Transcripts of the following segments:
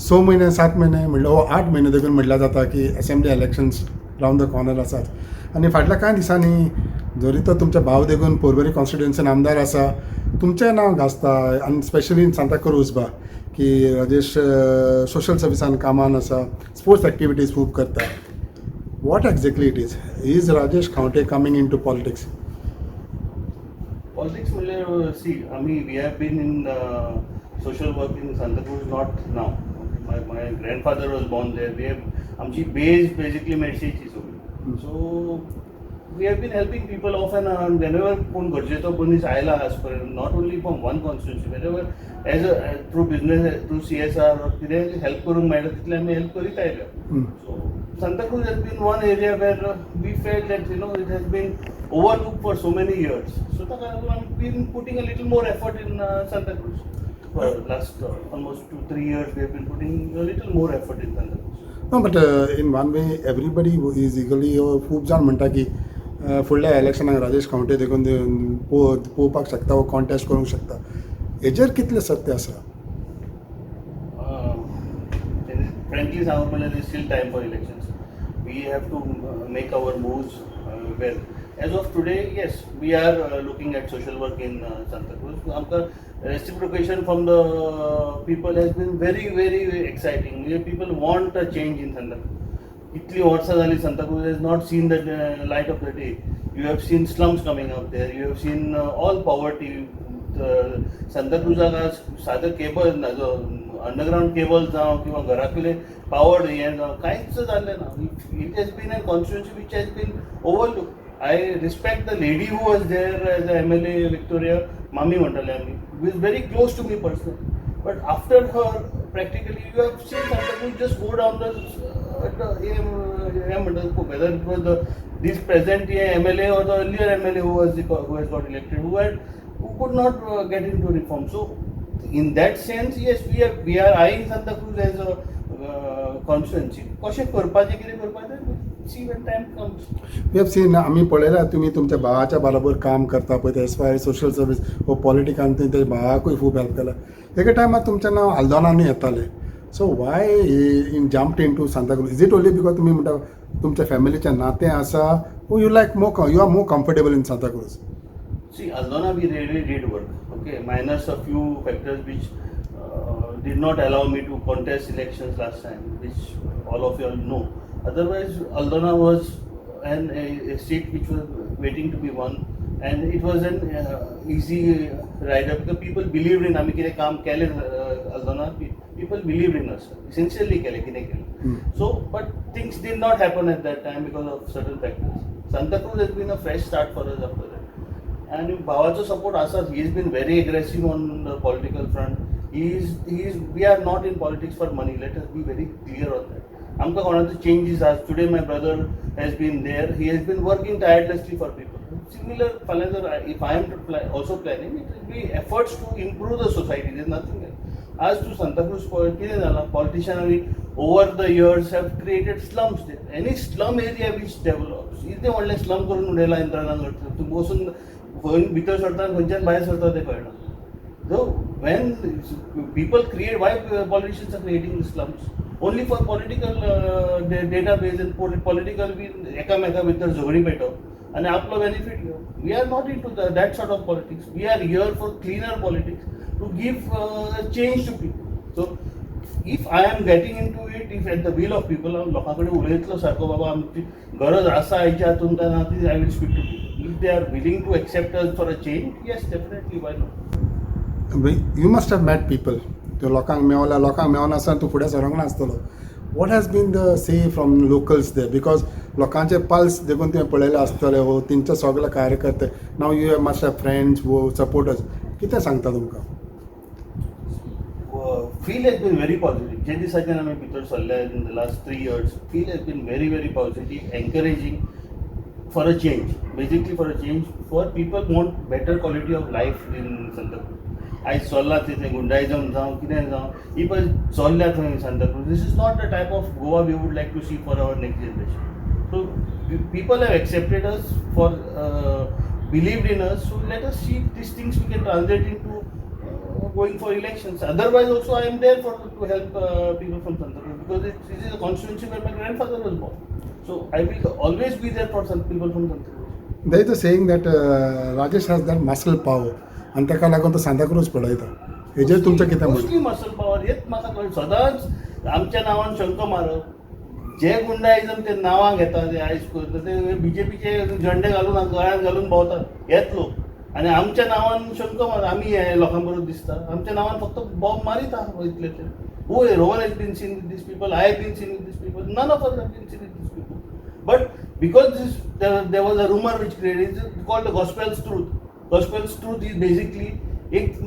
6 म्हयने 7 म्हयने म्हणल्यार 8 म्हयने देखून म्हटल्यार जाता की assembly elections Ravan the corner आसात आनी फाटल्या कांय दिसांनी जरी तर तुमचे भाव देखून पोरबेरी कॉन्स्टिट्युएन्सीन आमदार आसा तुमचें नांव घासता आनी स्पेशली इन सांताक्रूज की राजेश सोशल सर्विसान कामान आसा स्पोर्ट्स एक्टिविटीज खूब करता what exactly it is Rajesh Khaunte coming into politics? Politics म्हणल्यार सी आमी we have been in social work in Santa Cruz not now. My grandfather was born there. We have आमची base basically मेडशेची सगळी. So we have been helping people off and on whenever कोण गरजेचो मनीस आयला as per not only from one constituency whenever as a through business through CSR कितें help करूंक मेळटा तितलें आमी help करीत आयल्या. So Santa Cruz has been one area where we felt that it has been overlooked for so many years. So I've been putting a little more effort in Santa Cruz. For last almost 2-3 years, we have been putting a little more effort in Santa Cruz. No, but in one way, everybody is equally खूब जाण म्हणटा की फुडल्या इलेक्शनाक राजेश खावंटे देखून पोवपाक शकता वो contest करूंक शकता हेजेर कितलें सत्य आसा? Frankly सांगूंक म्हणल्यार there is still time for elections. We have to make our moves well. As of today, yes, we are looking at social work in Santa Cruz. Amka reciprocation from the people has been very, very exciting. People want a change in Santa Cruz. Itli वर्षा झाली Santa Cruz has not seen the light of the day. You have seen slums coming up there. You have seen all poverty. Santa Cruz साधं cable underground cable जावं किंवा घराकले powered हें जावं कांयच जाल्लें ना. It has been a constituency which has been overlooked. I respect the lady who was there as a MLA Victoria, Mami म्हणटाले आमी, who is very close to me personally. But after her, practically you have seen Santa Cruz just go down the whether it was this present MLA or the earlier MLA who has got elected, who could not get into reform. So in that sense, yes, we are eyeing Santa Cruz as a constituency. कशें करपाचें कितें करपाचें see when time comes. We have seen आमी पळयला तुमी तुमच्या भावाच्या बरोबर काम करता पळय ते एस्पायर सोशल सर्वीस वो पॉलिटिकान तुवें तेज्या भावाकूय खूब हेल्प केला एके टायमार तुमचें नांव आल्दोनानूय येतालें so why in jumped into Santa Cruz is it only because तुमी म्हणटा तुमच्या फॅमिलीचें नातें आसा वो you are more comfortable in Santa Cruz? See, Aldona, we really did work. Okay, minus a few factors which did not allow me to contest elections last time, which all of you all know. Otherwise, Aldona was a seat which was waiting to be won, and it was an easy ride up because people believed in आमी कितें काम केलें Aldona. People believed in us, sincerely केलें कितें केलें. So, but things did not happen at that time because of certain factors. Santa Cruz has been a fresh start for us after that. And भावाचो support आसाच. He has been very aggressive on the political front. We are not in politics for money. Let us be very clear on that. आमकां कोणाचो changes as today my brother has been there. He has been working tirelessly for people. Similar, if I am also planning, it will be efforts to improve the society. There is nothing else. As to Santa Cruz, कितें जालां politicians over the years have created slums there. Any slum area which develops, इतलें व्हडलें slum करून उडयलां इंद्रानगर. तूं बसून भितर सरता खंयच्यान भायर सरता तें कळना. So when people create, why politicians are creating the slums? Only for political database and political एकामेका भितर झगडी पेटोवप आनी आपलो बेनिफीट घेवप. We are not into that sort of politics. We are here for cleaner politics to give change to people. So if I am getting into it, if at the will of people, लोकां कडेन उलयतलो सारको बाबा आमची गरज आसा हेच्या हातून काय ना ती I will speak to people. If they are willing to accept us for a change, yes, definitely, why not? You must have met people. त्यो लोकांक मेळोन तूं फुडें सरोंक नासतलो. What has been the say from locals there? Because लोकांचे pulse देखून तुवें पळयले आसतले वो तेंचे सगळे कार्यकर्ते. Now you must have friends who supporters. कितें सांगता तुमकां? Feel has been very positive. जे दिसाच्यान आमी भितर सरले in the last 3 years, feel has been very, very positive, encouraging for a change. Basically for a change, for people want better quality of life in Santa Cruz. आयज चल्ला थंय गुंडायजम जावं कितें जावं ही पळय चल्ल्या थंय Santa Cruz. This is not the type of Goa we would like to see for our next generation. So people have accepted us for believed in us. So let us see these things we can translate into going for elections. Otherwise, also I am there to help people from Santalpur because it is a constituency where my grandfather was born. So I will always be there for some people from Santalpur. There is a saying that Rajesh has that muscle power आणि ताका लागून तो सांताक्रूज पळयता हेजेर तुमचें कितें म्हणणें mostly muscle power हेच म्हाका कळ्ळें. सदांच आमच्या नांवान शंख मारप जे गुंडायजम ते नांवां घेता ते आयज करता ते बीजेपीचे झंडे घालून गळ्यांत घालून भोंवतात हेच लोक आनी आमच्या नांवान शंख मार आमी हे लोकां बरोबर दिसता आमच्या नांवान फक्त बॉम्ब मारीत आहा इतलें who Rohan has been seen with these people I have been seen with these people none of us have been seen with these people but because there was a rumor which created it's called the gospel's truth is basically एक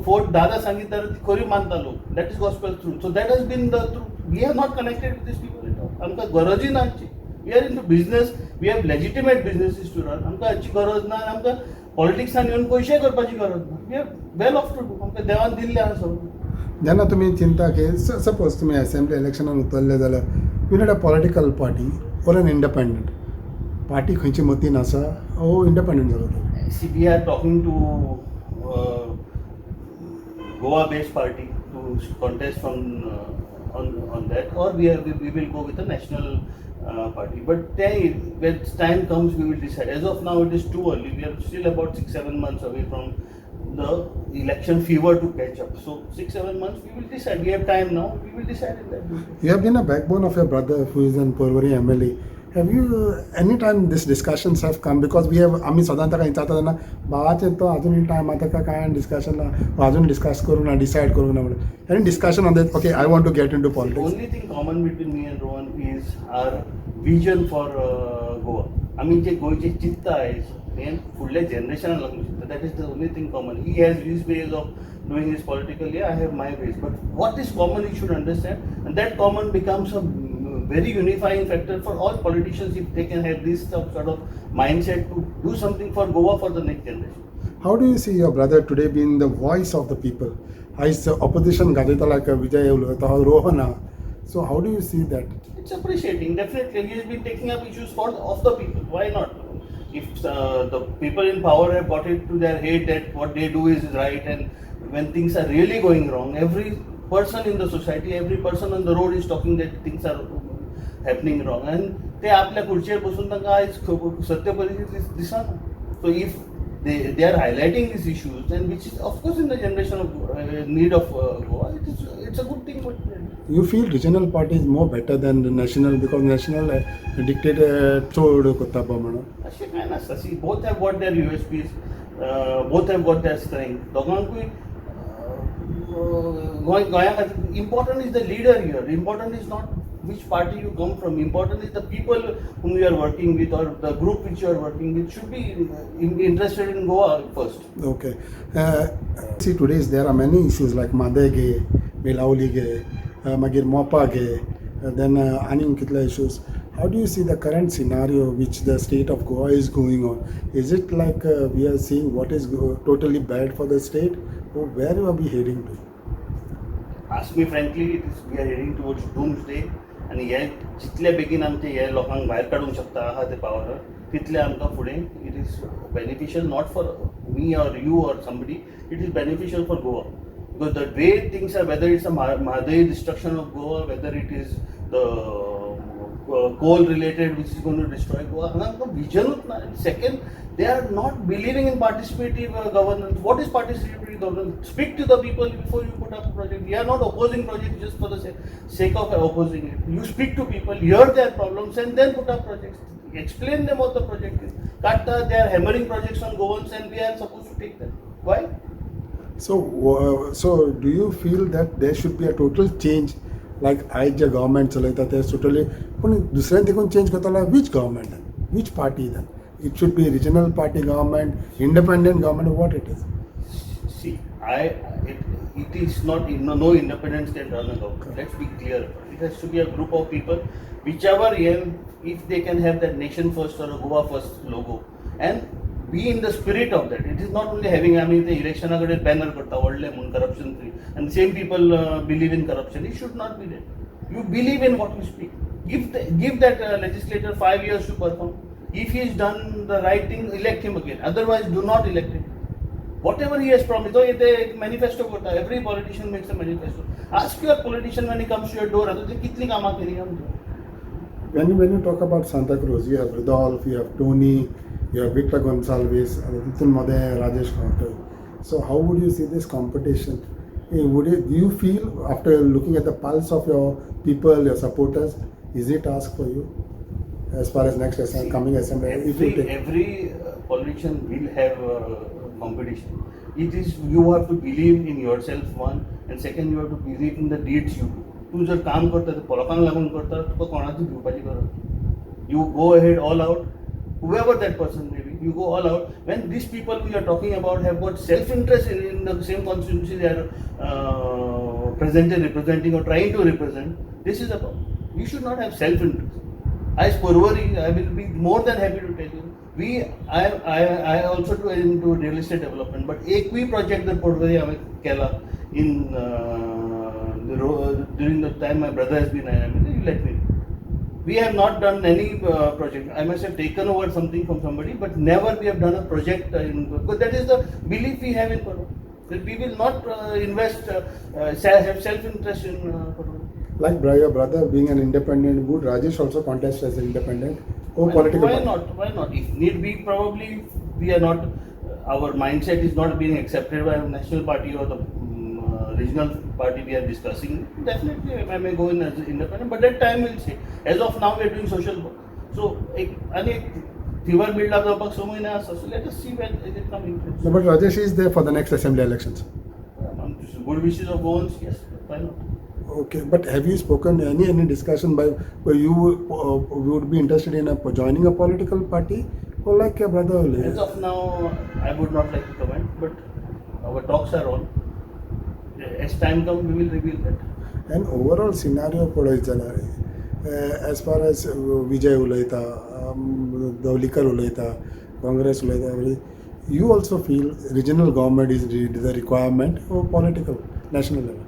फोर्ट दादा सांगितल्यार ती खरी मानता लोक that is gospel truth so that has been the truth we are not connected with these people at all आमकां गरजूय ना हाची we are into business we have legitimate businesses to run आमकां हाची गरज ना आनी आमकां पॉलिटिक्सान येवन पयशे करपाची गरज ना we are well off to do आमकां देवान दिल्लें आसा सगळें जेन्ना तुमी चिंता की सपोज तुमी असेंब्ली इलेक्शनान उतरले जाल्यार you need a political party और एन इंडिपेंडंट पार्टी खंयची मतीन आसा ओ इंडिपेंडंट जालो See, we are talking to Goa-based party to contest from on that, or we will go with a national party. But when time comes, we will decide. As of now, it is too early. We are still about 6-7 months away from the election fever to catch up. So 6-7 months, we will decide. We have time now. We will decide in that. You have been a backbone of your brother who is in Porvorim MLA. Have you any time this discussions have come because we have आम्ही सदांच ताका विचारता तेन्ना भावाचें तो आजुनूय time आतां ताका कांय डिस्कशन ना आजून डिस्कस करूं ना डिसायड करूं ना म्हणून any discussion on that okay I want to get into The politics only thing common between me and Rohan is our vision for Goa. आमी जे गोंयचे चिंतता आयज हें फुडल्या जनरेशनाक लागून चिंतता that is the only thing common he has his ways of doing his political I have my ways but what is common you should understand and that common becomes a very unifying factor for all politicians if they can have this sort of mindset to do something for Goa for the next generation. How do you see your brother today being the voice of the people? As opposition गाजयता like Vijay येवलो तो Rohan so how do you see that? It's appreciating definitely he has been taking up issues of the people why not if the people in power have got it to their head that what they do is right and when things are really going wrong every person in the society every person on the road is talking that things are happening wrong and ते आपल्या खुर्चेर बसून तांकां आयज सत्य परिस्थिती दिसना so if they are highlighting these issues and which is of course in the generation of need of Goa it's a good thing but You feel regional party is more better than the national because national dictate चड कोत्ता पळय म्हणून अशें कांय नासता सी both have got their USPs both have got their strength दोगांकूय गोंया खातीर important is the leader here important is not which party you come from important is the people whom you are working with or the group which you are working with should be interested in Goa first. Okay. See today there are many issues like Madhe gay Belawli गे मागीर Mopa गे then आनीक कितले issues. How do you see the current scenario which the state of Goa is going on? Is it like we are seeing what is totally bad for the state or where are we heading to? Ask me frankly we are heading towards doomsday आणि हे जितले बेगीन आमचे हे लोकांक भायर काडूंक शकता आहा ते पावर तितले आमकां फुडें it is beneficial not for me or you or somebody it is beneficial for Goa because the way things are whether it's a Mahadayi destruction of Goa whether it is the coal related which is going to destroy Goa हांगा विजनूच ना second they are not believing in participative governance what is participative governance speak to the people before you put up a project we are not opposing projects just for the sake of opposing it you speak to people hear their problems and then put up projects explain them what the project is Katta they are hammering projects on Goans and we are supposed to take them why so do you feel that there should be a total change like आयज जे government चलयता ते totally पूण दुसऱ्यान देखून change करता जाल्यार which government which party then it should be regional party government independent government what it is see it is not no independence can run a government let's be clear it has to be a group of people whichever if they can have that nation first or a Goa first logo and be in the spirit of that it is not only having आमी ते इलेक्शनाकडे banner करता व्हडले म्हणून corruption free and same people believe in corruption it should not be there you believe in what you speak give that legislator 5 years to perform if he has done the right thing elect him again otherwise do not elect him Whatever he has promised, तो येते एक manifesto करता. Every politician makes a manifesto. Ask your politician when he comes to your door, आता ते कितनी कामा केली आमची. When you talk about Santa Cruz, you have Rudolph, you have Tony, you have Victor Gonsalves, Titul Mode, Rajesh Kautal. So how would you see this competition? Do you feel, after looking at the pulse of your people, your supporters, is it task for you as far as next coming assembly? If you take Every politician will have competition. It is, you have to believe in yourself, one, and second, you have to believe in the deeds you do. तू जर काम करता तर लोकांक लागून करता, तुका कोणाची भिवपाची गरज. You go ahead all out, whoever that person may be, you go all out. When these people we are talking about have got self-interest in the same constituency they are representing or trying to represent, this is a problem. You should not have self-interest. As Porvari, I will be more than happy to tell you. I also do into real estate development, but एक भी project that Porvari हमें केला in during the time my brother has been IML, you let me know. We have not done any project. I must have taken over something from somebody, but never we have done a project because that is the belief we have in Porvari. That we will not invest, have self-interest in Porvari. like your brother being an independent, would Rajesh also contest as an independent or political Why party? not? Why not? If need be, probably we are not. Our mindset is not being accepted by a national party or the regional party we are discussing. Definitely, I may go in as independent, but that time we'll see. As of now, we are doing social work. So, and fever build up the so let us see when it is coming. No, but Rajesh is there for the next assembly elections. Good wishes of Owens, yes, why not? Okay, but have you spoken any discussion by where you would be interested in joining a political party or like your brother? As of now, I would not like to comment, but our talks are on. As time comes, we will reveal that. And overall scenario पळयत जाल्यार as far as विजय उलयता, दवलीकर उलयता, काँग्रेस उलयता, you also feel regional government is the requirement or political national level?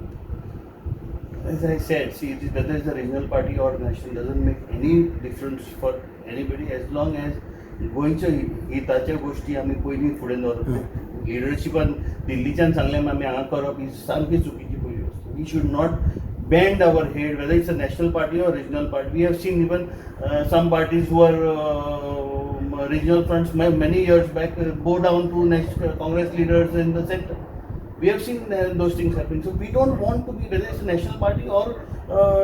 As I said, see, whether it's a regional party or national doesn't make any difference for anybody as long as गोंयच्यो हिताच्यो गोश्टी आमी पयलीं फुडें दवरप. लिडरशिपान दिल्लीच्यान सांगलें आमी हांगा करप ही सामकी चुकीची पयली वस्त. We should not bend our head whether it's a national party or regional party. We have seen even some parties who are regional fronts many years back bow down to next Congress leaders in the center. We have seen those things happen. So we don't want to be, whether it's a national party or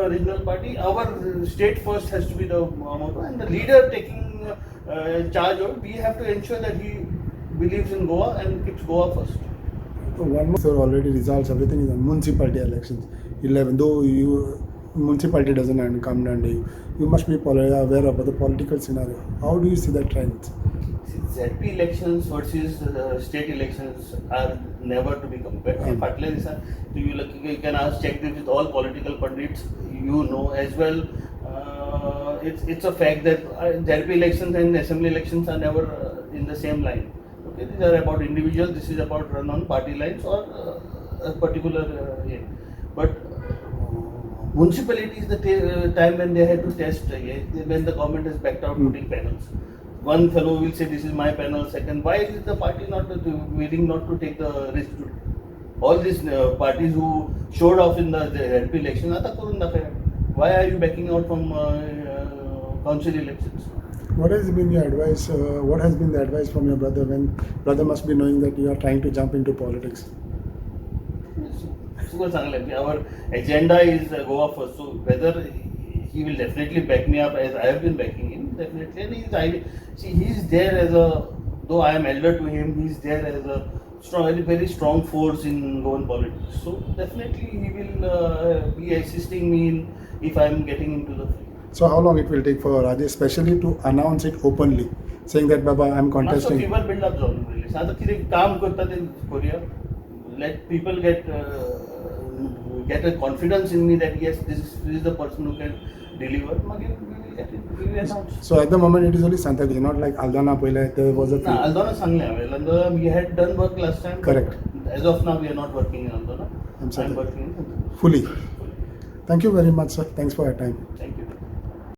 regional party, our state first has to be the motto, and the leader taking charge of, we have to ensure that he believes in Goa and keeps Goa first. One more, sir, already results, everything is on municipality elections. 11, though municipality doesn't come under you, you must be aware about the political scenario. How do you see the trends? ZP elections versus state elections are never to be compared. You can ask, check this with all political pundits, you know as well. It's a fact that ZP elections and assembly elections are never in the same line. Okay, these are about individuals, this is about run on party lines or a particular But municipality is the time when they had to test, when the government has backed out putting panels. One fellow will say, this is my panel. Second, why is the party not willing not to take the risk? All these parties who showed off in the LP election, why are you backing out from council elections? What has been your advice? What has been the advice from your brother when brother must be knowing that you are trying to jump into politics? Our agenda is Goa first, so whether he will definitely back me up as I have been backing him, definitely. And he's there as though I am elder to him, he's there as a very strong force in Goan politics. So definitely he will be assisting me if I am getting into the field. So how long it will take for Rajesh, especially to announce it openly, saying that Baba, I am contesting? Fever build up zone really. Sada kire kaam karta in Korea. Let people get a confidence in me that yes, this is the person who can deliver. We will announce. So at the moment it is only Santa Cruz, not like Aldana Pyle, there was a few. Aldana sangle. Aldana we had done work last time. Correct. As of now we are not working in Aldana. I'm working in fully. Thank you very much, sir. Thanks for your time. Thank you.